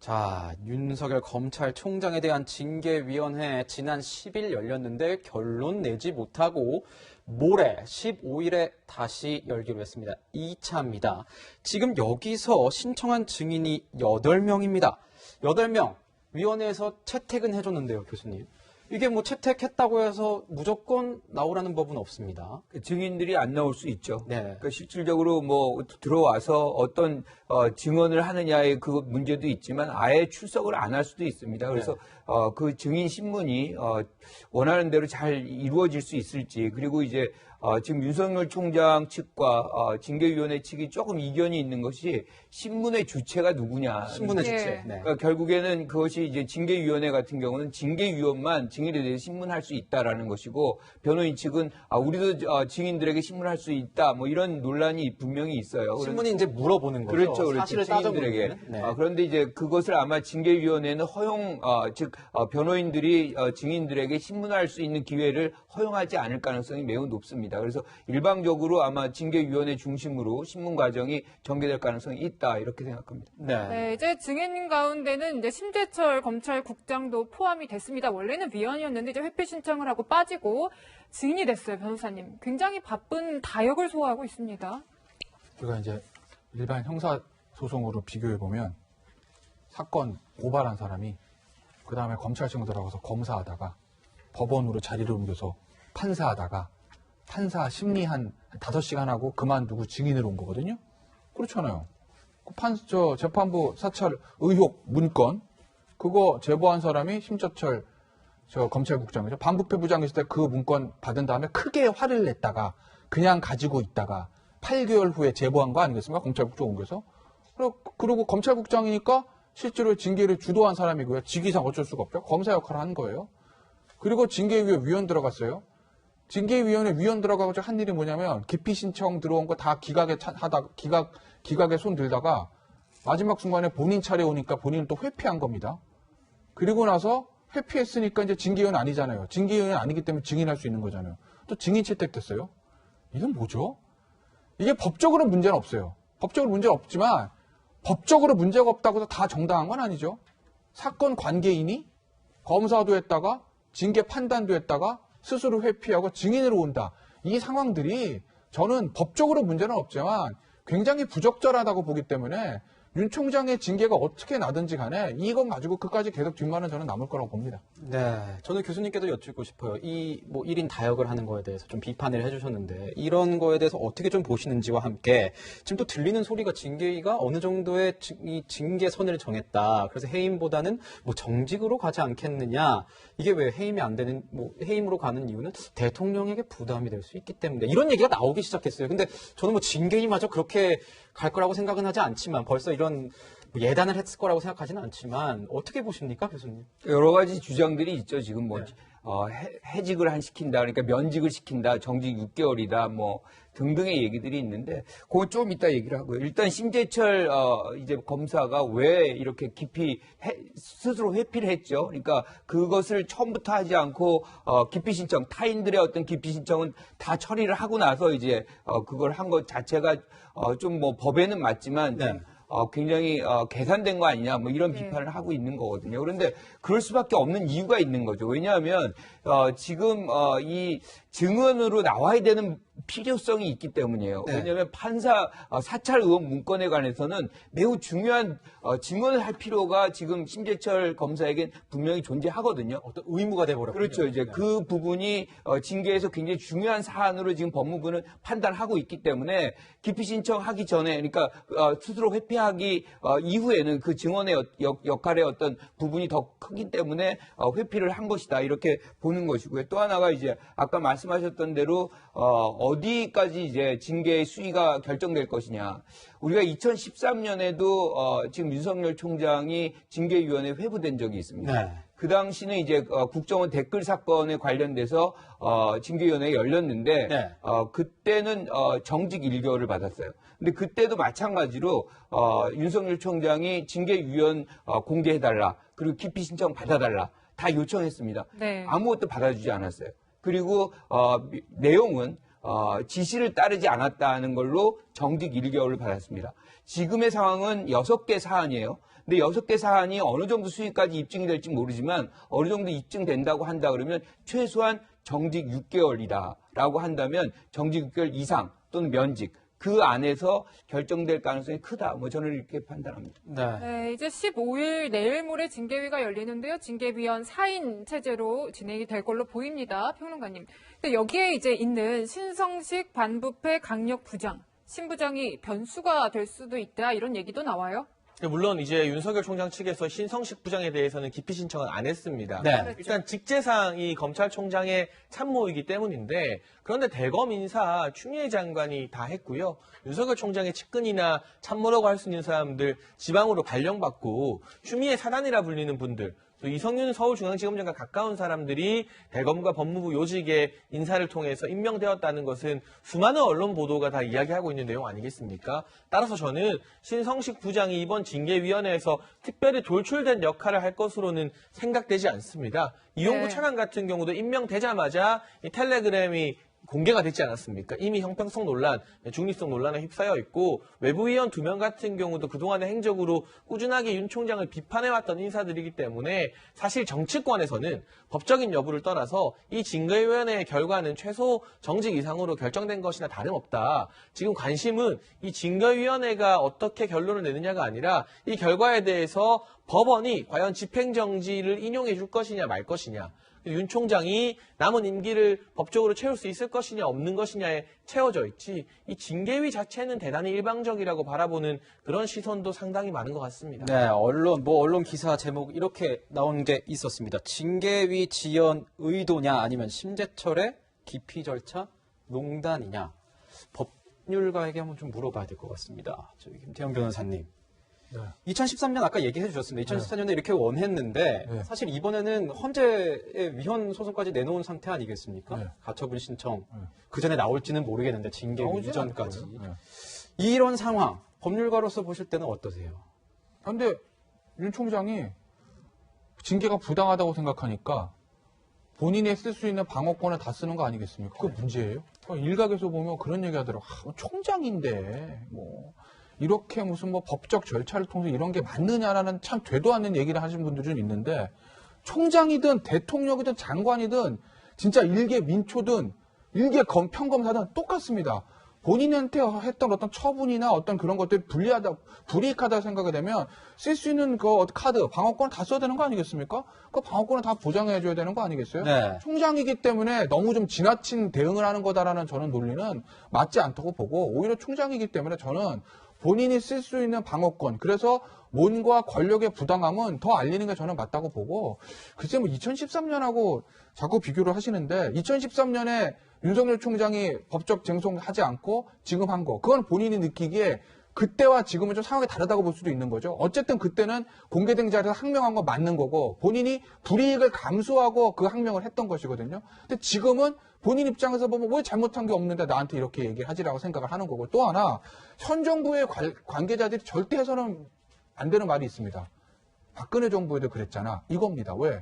자, 윤석열 검찰총장에 대한 징계위원회 지난 10일 열렸는데 결론 내지 못하고 모레 15일에 다시 열기로 했습니다. 2차입니다. 지금 여기서 신청한 증인이 8명입니다. 8명 위원회에서 채택은 해줬는데요, 교수님. 이게 뭐 채택했다고 해서 무조건 나오라는 법은 없습니다. 증인들이 안 나올 수 있죠. 네. 그러니까 실질적으로 뭐 들어와서 어떤 증언을 하느냐의 그 문제도 있지만 아예 출석을 안 할 수도 있습니다. 그래서 네. 그 증인 신문이 원하는 대로 잘 이루어질 수 있을지, 그리고 이제 지금 윤석열 총장 측과 징계위원회 측이 조금 이견이 있는 것이 신문의 주체가 누구냐. 신문의 네. 주체. 네. 그러니까 결국에는 그것이 이제 징계위원회 같은 경우는 징계위원만 증인에 대해 신문할 수 있다라는 것이고, 변호인 측은 우리도 증인들에게 신문할 수 있다, 뭐 이런 논란이 분명히 있어요. 신문이 이제 물어보는 거죠. 그렇죠, 그렇죠. 사실을 증인들에게. 따져보는. 네. 그런데 이제 그것을 아마 징계위원회는 즉 변호인들이 증인들에게 신문할 수 있는 기회를 허용하지 않을 가능성이 매우 높습니다. 그래서 일방적으로 아마 징계위원회 중심으로 신문 과정이 전개될 가능성이 있다, 이렇게 생각합니다. 네. 네, 이제 증인 가운데는 이제 심재철 검찰국장도 포함이 됐습니다. 원래는 위원이었는데 이제 회피 신청을 하고 빠지고 증인이 됐어요, 변호사님. 굉장히 바쁜 다역을 소화하고 있습니다. 우리가 이제 일반 형사 소송으로 비교해 보면 사건 고발한 사람이 그 다음에 검찰청 들어가서 검사하다가 법원으로 자리를 옮겨서 판사하다가 판사 심리 한 5시간 하고 그만두고 증인으로 온 거거든요. 그렇잖아요. 재판부 사찰 의혹 문건 그거 제보한 사람이 심재철 검찰국장이죠. 반부패 부장 있을 때 그 문건 받은 다음에 크게 화를 냈다가 그냥 가지고 있다가 8개월 후에 제보한 거 아니겠습니까? 검찰국장 옮겨서. 그리고 검찰국장이니까 실제로 징계를 주도한 사람이고요. 직위상 어쩔 수가 없죠. 검사 역할을 한 거예요. 그리고 징계위에 위원 들어갔어요. 징계위원회 위원 들어가서 한 일이 뭐냐면 기피 신청 들어온 거 다 기각에 손 들다가 마지막 순간에 본인 차례 오니까 본인은 또 회피한 겁니다. 그리고 나서 회피했으니까 이제 징계위원 아니잖아요. 징계위원이 아니기 때문에 증인할 수 있는 거잖아요. 또 증인 채택됐어요. 이건 뭐죠? 이게 법적으로 문제는 없어요. 법적으로 문제는 없지만 법적으로 문제가 없다고 해서 다 정당한 건 아니죠. 사건 관계인이 검사도 했다가 징계 판단도 했다가 스스로 회피하고 증인으로 온다. 이 상황들이 저는 법적으로 문제는 없지만 굉장히 부적절하다고 보기 때문에 윤 총장의 징계가 어떻게 나든지 간에 이건 가지고 끝까지 계속 뒷말은 저는 남을 거라고 봅니다. 네. 저는 교수님께도 여쭙고 싶어요. 이 뭐 1인 다역을 하는 거에 대해서 좀 비판을 해주셨는데 이런 거에 대해서 어떻게 좀 보시는지와 함께 지금 또 들리는 소리가 징계위가 어느 정도의 이 징계선을 정했다. 그래서 해임보다는 뭐 정직으로 가지 않겠느냐. 이게 왜 해임이 안 되는, 뭐 해임으로 가는 이유는 대통령에게 부담이 될 수 있기 때문에 이런 얘기가 나오기 시작했어요. 근데 저는 뭐 징계위마저 그렇게 갈 거라고 생각은 하지 않지만 벌써 이런 예단을 했을 거라고 생각하지는 않지만 어떻게 보십니까, 교수님? 여러 가지 주장들이 있죠. 지금 뭐 네. 해직을 시킨다, 그러니까 면직을 시킨다, 정직 6개월이다, 뭐 등등의 얘기들이 있는데 그건 좀 이따 얘기를 하고요. 일단 심재철 이제 검사가 왜 이렇게 깊이 스스로 회피를 했죠. 그러니까 그것을 처음부터 하지 않고 기피 신청, 타인들의 어떤 기피 신청은 다 처리를 하고 나서 이제 그걸 한 것 자체가 좀 뭐 법에는 맞지만 네. 굉장히 계산된 거 아니냐, 뭐 이런 비판을 하고 있는 거거든요. 그런데 그럴 수밖에 없는 이유가 있는 거죠. 왜냐하면 지금 이 증언으로 나와야 되는 필요성이 있기 때문이에요. 네. 왜냐하면 판사 사찰 의원 문건에 관해서는 매우 중요한 증언을 할 필요가 지금 심재철 검사에겐 분명히 존재하거든요. 어떤 의무가 돼버렸군요. 그렇죠. 이제 네. 그 부분이 징계에서 굉장히 중요한 사안으로 지금 법무부는 판단하고 있기 때문에 기피 신청하기 전에, 그러니까 스스로 회피하기 이후에는 그 증언의 역할의 어떤 부분이 더 크기 때문에 회피를 한 것이다, 이렇게 보는 것이고요. 또 하나가 이제 아까 말씀하셨던 대로 어디까지 이제 징계의 수위가 결정될 것이냐. 우리가 2013년에도 지금 윤석열 총장이 징계위원회 회부된 적이 있습니다. 네. 그 당시는 이제 국정원 댓글 사건에 관련돼서 징계위원회가 열렸는데 네. 그때는 정직 1개월을 받았어요. 근데 그때도 마찬가지로 윤석열 총장이 징계위원 공개해달라, 그리고 기피 신청 받아달라 다 요청했습니다. 네. 아무것도 받아주지 않았어요. 그리고 내용은 지시를 따르지 않았다는 걸로 정직 1개월을 받았습니다. 지금의 상황은 6개 사안이에요. 근데 6개 사안이 어느 정도 수위까지 입증이 될지 모르지만 어느 정도 입증된다고 한다 그러면 최소한 정직 6개월이다라고 한다면 정직 6개월 이상 또는 면직 그 안에서 결정될 가능성이 크다. 뭐 저는 이렇게 판단합니다. 네. 네, 이제 15일 내일 모레 징계위가 열리는데요. 징계위원 4인 체제로 진행이 될 걸로 보입니다. 평론가님. 근데 여기에 이제 있는 신성식 반부패 강력부장, 신부장이 변수가 될 수도 있다 이런 얘기도 나와요. 물론 이제 윤석열 총장 측에서 신성식 부장에 대해서는 기피 신청을 안 했습니다. 네. 일단 직제상 이 검찰총장의 참모이기 때문인데 그런데 대검 인사 추미애 장관이 다 했고요. 윤석열 총장의 측근이나 참모라고 할 수 있는 사람들 지방으로 발령받고 추미애 사단이라 불리는 분들 또 이성윤 서울중앙지검장과 가까운 사람들이 대검과 법무부 요직의 인사를 통해서 임명되었다는 것은 수많은 언론 보도가 다 이야기하고 있는 내용 아니겠습니까? 따라서 저는 신성식 부장이 이번 징계위원회에서 특별히 돌출된 역할을 할 것으로는 생각되지 않습니다. 이용구 네. 차관 같은 경우도 임명되자마자 이 텔레그램이 공개가 됐지 않았습니까? 이미 형평성 논란, 중립성 논란에 휩싸여 있고 외부위원 2명 같은 경우도 그동안의 행적으로 꾸준하게 윤 총장을 비판해왔던 인사들이기 때문에 사실 정치권에서는 법적인 여부를 떠나서 이 징계위원회의 결과는 최소 정직 이상으로 결정된 것이나 다름없다. 지금 관심은 이 징계위원회가 어떻게 결론을 내느냐가 아니라 이 결과에 대해서 법원이 과연 집행정지를 인용해 줄 것이냐 말 것이냐. 윤 총장이 남은 임기를 법적으로 채울 수 있을 것이냐 없는 것이냐에 채워져 있지 이 징계위 자체는 대단히 일방적이라고 바라보는 그런 시선도 상당히 많은 것 같습니다. 네, 언론 기사 제목 이렇게 나온 게 있었습니다. 징계위 지연 의도냐 아니면 심재철의 기피 절차 농단이냐. 법률가에게 한번 좀 물어봐야 될 것 같습니다. 저기 김태형 변호사님. 네. 2013년 아까 얘기해 주셨습니다. 2014년에 이렇게 원했는데 네. 사실 이번에는 헌재의 위헌 소송까지 내놓은 상태 아니겠습니까? 네. 가처분 신청. 네. 그 전에 나올지는 모르겠는데 징계 나오진 이전까지. 않을 거예요. 네. 이런 상황 법률가로서 보실 때는 어떠세요? 그런데 윤 총장이 징계가 부당하다고 생각하니까 본인이 쓸 수 있는 방어권을 다 쓰는 거 아니겠습니까? 그게 문제예요? 일각에서 보면 그런 얘기 하더라고. 총장인데 뭐 이렇게 무슨 뭐 법적 절차를 통해서 이런 게 맞느냐라는 참 되도 않는 얘기를 하시는 분들은 있는데 총장이든 대통령이든 장관이든 진짜 일개 민초든 일개 평검사든 똑같습니다. 본인한테 했던 어떤 처분이나 어떤 그런 것들이 불이익하다 생각이 되면 쓸 수 있는 그 카드, 방어권 다 써야 되는 거 아니겠습니까? 그 방어권을 다 보장해줘야 되는 거 아니겠어요? 네. 총장이기 때문에 너무 좀 지나친 대응을 하는 거다라는 저는 논리는 맞지 않다고 보고 오히려 총장이기 때문에 저는 본인이 쓸 수 있는 방어권, 그래서 뭔가 권력의 부당함은 더 알리는 게 저는 맞다고 보고, 글쎄 뭐 2013년하고 자꾸 비교를 하시는데, 2013년에 윤석열 총장이 법적 쟁송하지 않고 지금 한 거, 그건 본인이 느끼기에 그때와 지금은 좀 상황이 다르다고 볼 수도 있는 거죠. 어쨌든 그때는 공개된 자리에서 항명한 거 맞는 거고, 본인이 불이익을 감수하고 그 항명을 했던 것이거든요. 근데 지금은 본인 입장에서 보면 왜 잘못한 게 없는데 나한테 이렇게 얘기하지라고 생각을 하는 거고, 또 하나 현 정부의 관계자들이 절대 해서는 안 되는 말이 있습니다. 박근혜 정부에도 그랬잖아. 이겁니다. 왜?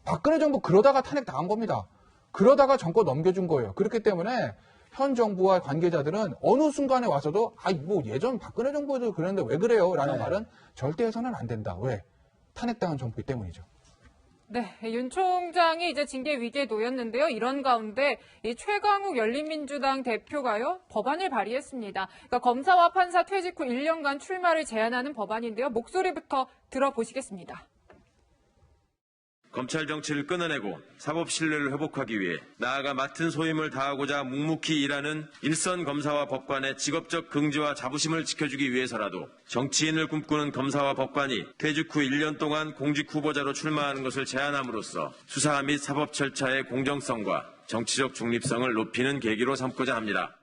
박근혜 정부 그러다가 탄핵 당한 겁니다. 그러다가 정권 넘겨준 거예요. 그렇기 때문에 현 정부와 관계자들은 어느 순간에 와서도 뭐 예전 박근혜 정부에도 그랬는데 왜 그래요? 라는 네. 말은 절대 해서는 안 된다. 왜? 탄핵당한 정부이기 때문이죠. 네, 윤 총장이 이제 징계 위기에 놓였는데요. 이런 가운데 이 최강욱 열린민주당 대표가요 법안을 발의했습니다. 그러니까 검사와 판사 퇴직 후 1년간 출마를 제한하는 법안인데요. 목소리부터 들어보시겠습니다. 검찰 정치를 끊어내고 사법 신뢰를 회복하기 위해 나아가 맡은 소임을 다하고자 묵묵히 일하는 일선 검사와 법관의 직업적 긍지와 자부심을 지켜주기 위해서라도 정치인을 꿈꾸는 검사와 법관이 퇴직 후 1년 동안 공직 후보자로 출마하는 것을 제한함으로써 수사 및 사법 절차의 공정성과 정치적 중립성을 높이는 계기로 삼고자 합니다.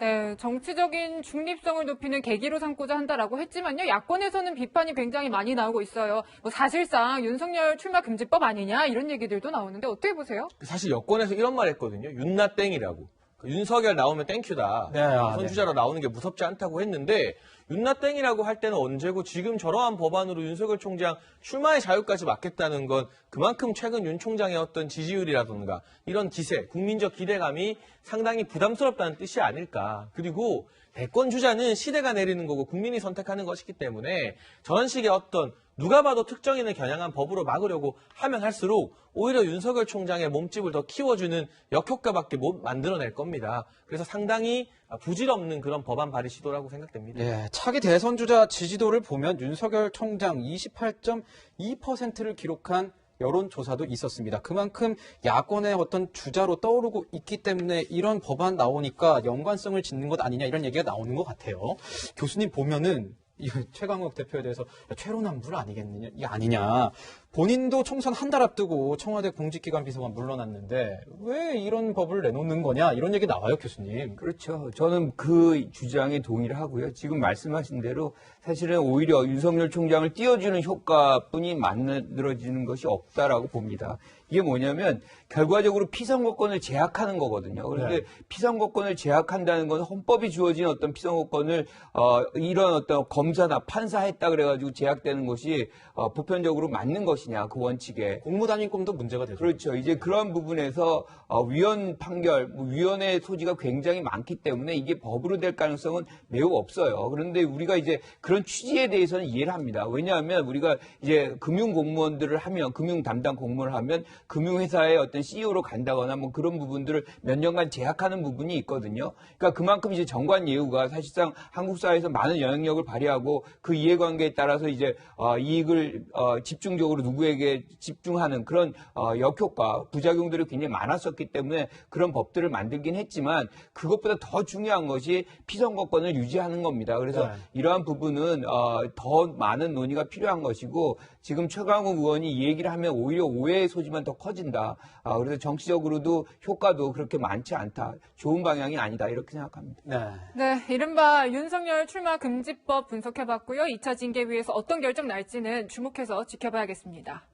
네, 정치적인 중립성을 높이는 계기로 삼고자 한다라고 했지만요. 야권에서는 비판이 굉장히 많이 나오고 있어요. 뭐 사실상 윤석열 출마 금지법 아니냐 이런 얘기들도 나오는데 어떻게 보세요? 사실 여권에서 이런 말 했거든요. 윤나 땡이라고. 윤석열 나오면 땡큐다. 네, 선주자로 나오는 게 무섭지 않다고 했는데 윤나땡이라고 할 때는 언제고 지금 저러한 법안으로 윤석열 총장 출마의 자유까지 막겠다는 건 그만큼 최근 윤 총장의 어떤 지지율이라든가 이런 기세, 국민적 기대감이 상당히 부담스럽다는 뜻이 아닐까. 그리고 대권 주자는 시대가 내리는 거고 국민이 선택하는 것이기 때문에 저런 식의 어떤 누가 봐도 특정인을 겨냥한 법으로 막으려고 하면 할수록 오히려 윤석열 총장의 몸집을 더 키워주는 역효과밖에 못 만들어낼 겁니다. 그래서 상당히 부질없는 그런 법안 발의 시도라고 생각됩니다. 예, 차기 대선 주자 지지도를 보면 윤석열 총장 28.2%를 기록한 여론조사도 있었습니다. 그만큼 야권의 어떤 주자로 떠오르고 있기 때문에 이런 법안 나오니까 연관성을 짓는 것 아니냐 이런 얘기가 나오는 것 같아요. 교수님 보면은 이 최강욱 대표에 대해서 최로남불 아니겠느냐, 이게 아니냐. 본인도 총선 한 달 앞두고 청와대 공직기관 비서관 물러났는데 왜 이런 법을 내놓는 거냐 이런 얘기 나와요, 교수님. 그렇죠. 저는 그 주장에 동의를 하고요. 지금 말씀하신 대로 사실은 오히려 윤석열 총장을 띄워주는 효과뿐이 만들어지는 것이 없다라고 봅니다. 이게 뭐냐면 결과적으로 피선거권을 제약하는 거거든요. 그런데 네. 피선거권을 제약한다는 건 헌법이 주어진 어떤 피선거권을 이런 어떤 검사나 판사했다 그래가지고 제약되는 것이 보편적으로 맞는 것이냐 그 원칙에. 공무단위권도 문제가 되죠. 그렇죠. 이제 그런 부분에서 위원 판결, 위원회 소지가 굉장히 많기 때문에 이게 법으로 될 가능성은 매우 없어요. 그런데 우리가 이제 그런 취지에 대해서는 이해를 합니다. 왜냐하면 우리가 이제 금융 공무원들을 하면, 금융 담당 공무원을 하면 금융회사의 어떤 CEO로 간다거나 뭐 그런 부분들을 몇 년간 제약하는 부분이 있거든요. 그러니까 그만큼 이제 정관 예우가 사실상 한국 사회에서 많은 영향력을 발휘하고 그 이해관계에 따라서 이제 이익을 집중적으로 누구에게 집중하는 그런 역효과, 부작용들이 굉장히 많았었기 때문에 그런 법들을 만들긴 했지만 그것보다 더 중요한 것이 피선거권을 유지하는 겁니다. 그래서 네. 이러한 부분은 더 많은 논의가 필요한 것이고 지금 최강욱 의원이 이 얘기를 하면 오히려 오해의 소지만 더 커진다. 그래서 정치적으로도 효과도 그렇게 많지 않다. 좋은 방향이 아니다. 이렇게 생각합니다. 네. 네, 이른바 윤석열 출마 금지법 분석해봤고요. 2차 징계위에서 어떤 결정 날지는 주목해서 지켜봐야겠습니다.